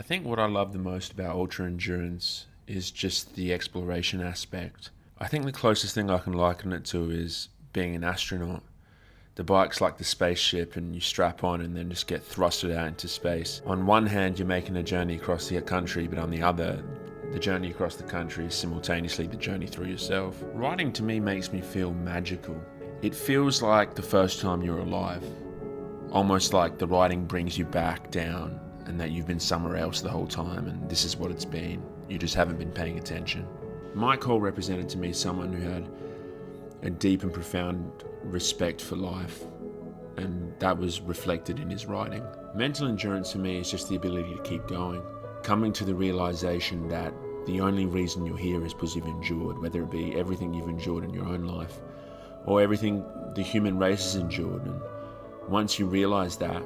think what I love the most about ultra endurance is just the exploration aspect. I think the closest thing I can liken it to is being an astronaut. The bike's like the spaceship and you strap on and then just get thrusted out into space. On one hand, you're making a journey across the country, but on the other, the journey across the country is simultaneously the journey through yourself. Riding to me makes me feel magical. It feels like the first time you're alive. Almost like the riding brings you back down and that you've been somewhere else the whole time and this is what it's been. You just haven't been paying attention. Mike Hall represented to me someone who had a deep and profound respect for life, and that was reflected in his riding. Mental endurance for me is just the ability to keep going, coming to the realization that the only reason you're here is because you've endured, whether it be everything you've endured in your own life or everything the human race has endured. And once you realize that,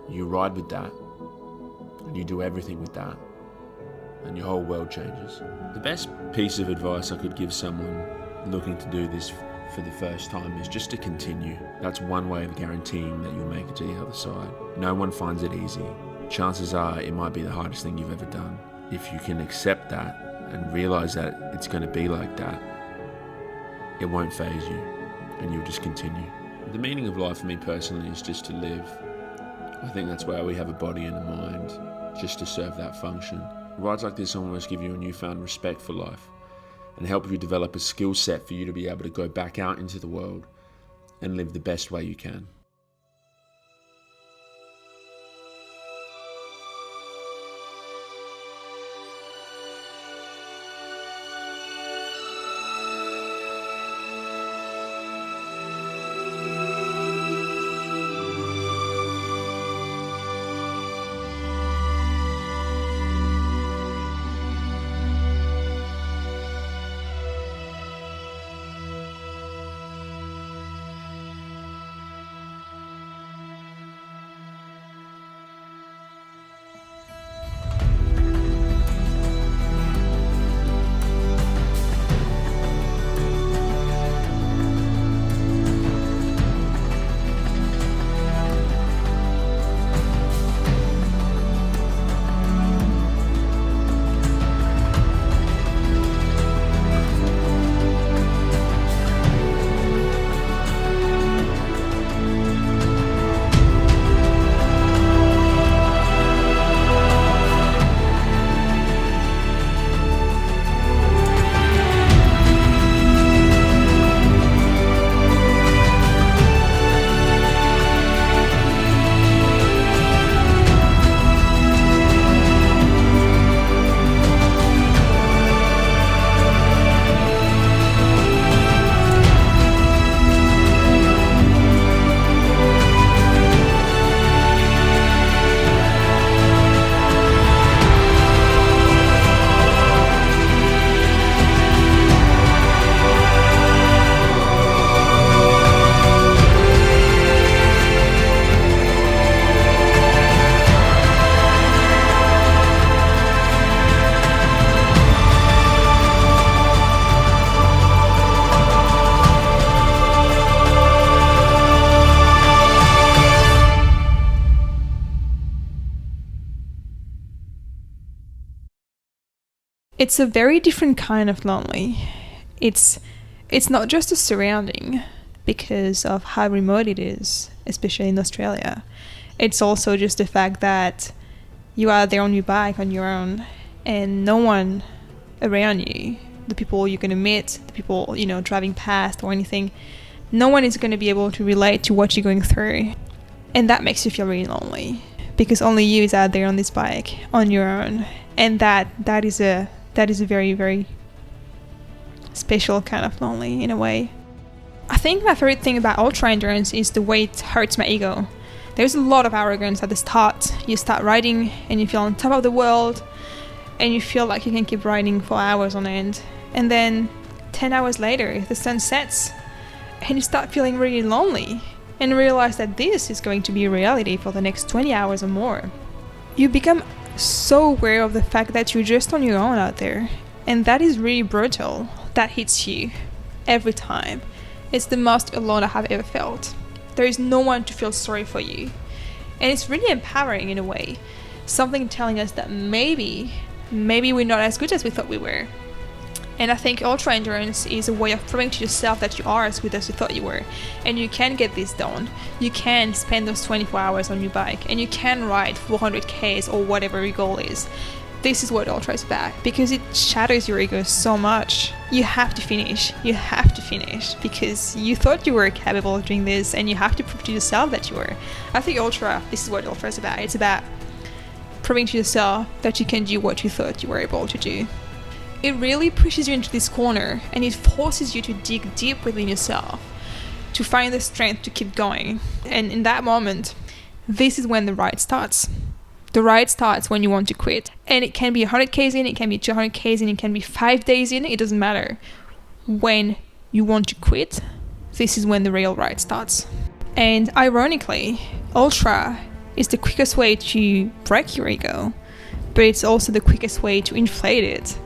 you ride with that and you do everything with that, and your whole world changes. The best piece of advice I could give someone looking to do this for the first time is just to continue. That's one way of guaranteeing that you'll make it to the other side. No one finds it easy. Chances are it might be the hardest thing you've ever done. If you can accept that and realize that it's going to be like that, it won't faze you and you'll just continue. The meaning of life for me personally is just to live. I think that's why we have a body and a mind, just to serve that function. Rides like this almost give you a newfound respect for life and help you develop a skill set for you to be able to go back out into the world and live the best way you can. It's a very different kind of lonely. It's not just a surrounding because of how remote it is, especially in Australia. It's also just the fact that you are there on your bike on your own and no one around you, the people you're going to meet, the people, driving past or anything, no one is going to be able to relate to what you're going through. And that makes you feel really lonely because only you is out there on this bike on your own. And that is a very, very special kind of lonely in a way. I think my favorite thing about ultra endurance is the way it hurts my ego. There's a lot of arrogance at the start. You start riding and you feel on top of the world and you feel like you can keep riding for hours on end. And then 10 hours later, the sun sets and you start feeling really lonely and realize that this is going to be reality for the next 20 hours or more. You become so aware of the fact that you're just on your own out there, and that is really brutal. That hits you every time. It's the most alone I have ever felt. There is no one to feel sorry for you, and it's really empowering in a way something telling us that maybe we're not as good as we thought we were. And I think ultra endurance is a way of proving to yourself that you are as good as you thought you were. And you can get this done. You can spend those 24 hours on your bike, and you can ride 400 Ks or whatever your goal is. This is what ultra is about, because it shatters your ego so much. You have to finish. You have to finish because you thought you were capable of doing this, and you have to prove to yourself that you were. I think ultra, this is what ultra is about. It's about proving to yourself that you can do what you thought you were able to do. It really pushes you into this corner, and it forces you to dig deep within yourself to find the strength to keep going. And in that moment, this is when the ride starts. The ride starts when you want to quit. And it can be 100 Ks in, it can be 200 Ks in, it can be 5 days in, it doesn't matter. When you want to quit, this is when the real ride starts. And ironically, ultra is the quickest way to break your ego, but it's also the quickest way to inflate it.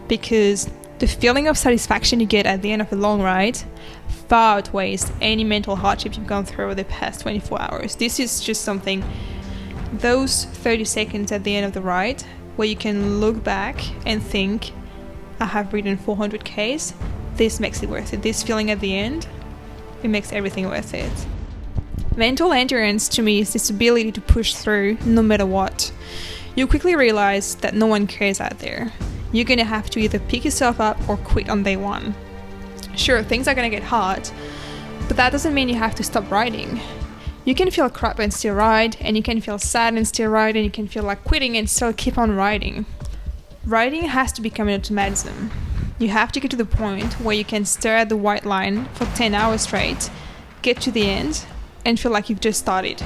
Because the feeling of satisfaction you get at the end of a long ride far outweighs any mental hardship you've gone through over the past 24 hours. This is just something, those 30 seconds at the end of the ride, where you can look back and think, I have ridden 400 Ks, this makes it worth it. This feeling at the end, it makes everything worth it. Mental endurance to me is this ability to push through no matter what. You quickly realize that no one cares out there. You're going to have to either pick yourself up or quit on day one. Sure, things are going to get hard, but that doesn't mean you have to stop riding. You can feel crap and still ride, and you can feel sad and still ride, and you can feel like quitting and still keep on riding. Riding has to become an automatism. You have to get to the point where you can stare at the white line for 10 hours straight, get to the end, and feel like you've just started.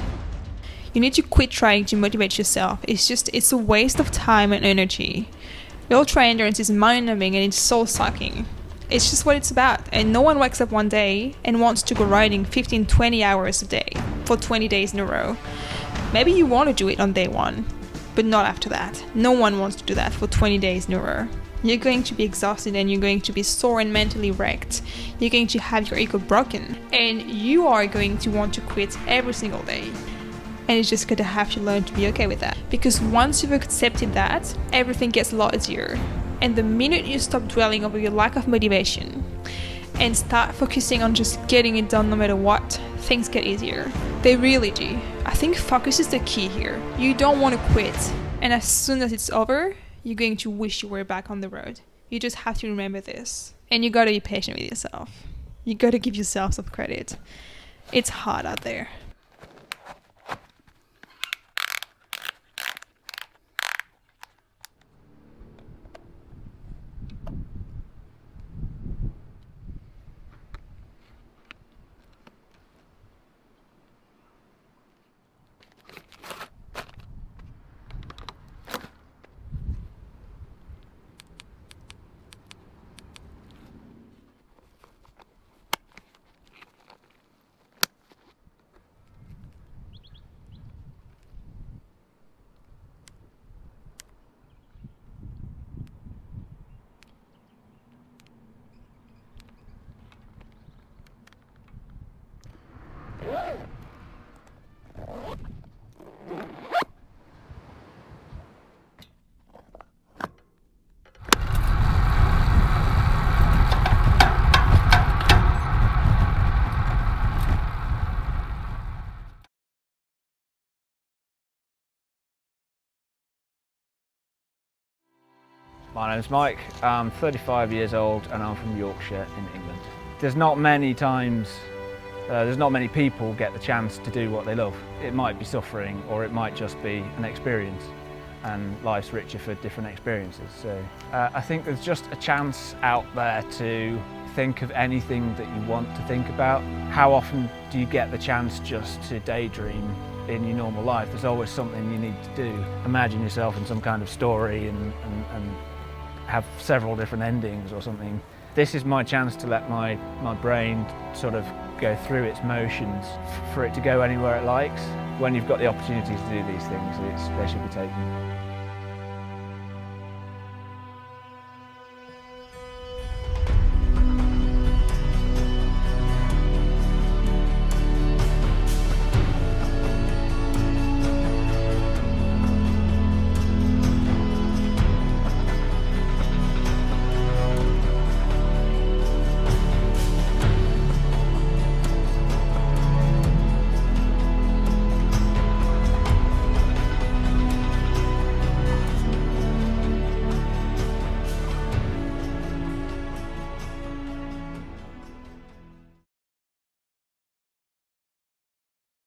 You need to quit trying to motivate yourself. It's a waste of time and energy. Ultra endurance is mind-numbing and it's soul-sucking. It's just what it's about, and no one wakes up one day and wants to go riding 15-20 hours a day for 20 days in a row. Maybe you want to do it on day one, but not after that. No one wants to do that for 20 days in a row. You're going to be exhausted, and you're going to be sore and mentally wrecked. You're going to have your ego broken, and you are going to want to quit every single day. And it's just going to have to learn to be okay with that. Because once you've accepted that, everything gets a lot easier. And the minute you stop dwelling over your lack of motivation and start focusing on just getting it done no matter what, things get easier. They really do. I think focus is the key here. You don't want to quit. And as soon as it's over, you're going to wish you were back on the road. You just have to remember this. And you got to be patient with yourself. You got to give yourself some credit. It's hard out there. My name's Mike, I'm 35 years old and I'm from Yorkshire in England. There's not many people get the chance to do what they love. It might be suffering or it might just be an experience, and life's richer for different experiences. So I think there's just a chance out there to think of anything that you want to think about. How often do you get the chance just to daydream in your normal life? There's always something you need to do. Imagine yourself in some kind of story and have several different endings or something. This is my chance to let my brain sort of go through its motions, for it to go anywhere it likes. When you've got the opportunity to do these things, they should be taken.